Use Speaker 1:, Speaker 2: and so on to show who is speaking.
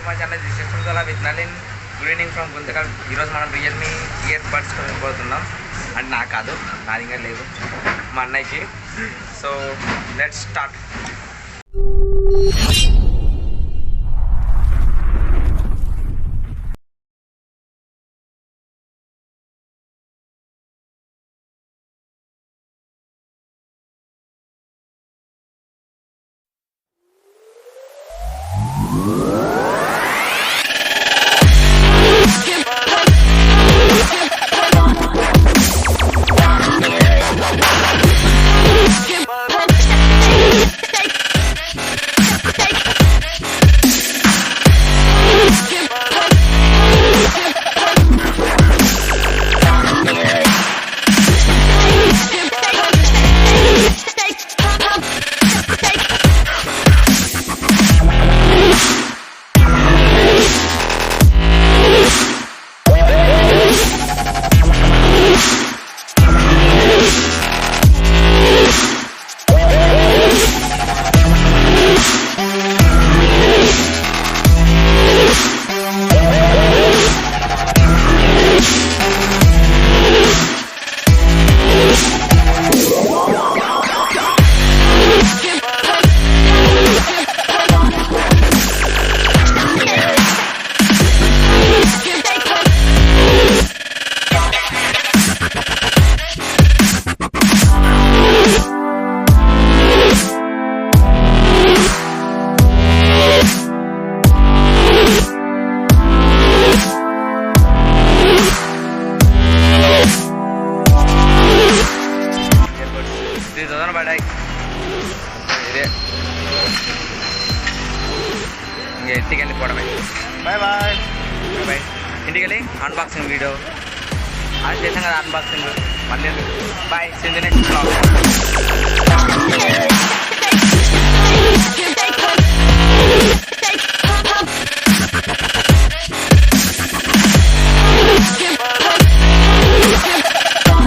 Speaker 1: మా channel jeswanth with Nalin. Good evening from Guntakal. ఈరోజు మనం రియల్మీ ఇయర్ బడ్స్ కొనుక్కోబోతున్నాం. అంటే నాకు కాదు, నాది ఇంకా లేదు, మా అన్నయ్యకి. So let's start. ఇంటికి వెళ్ళిపోవడమే. Bye bye bye. ఇంటికి వెళ్ళి అన్బాక్సింగ్ వీడియో అది చేసాం కదా, అన్బాక్సింగ్ మళ్ళీ. బాయ్. Next blog.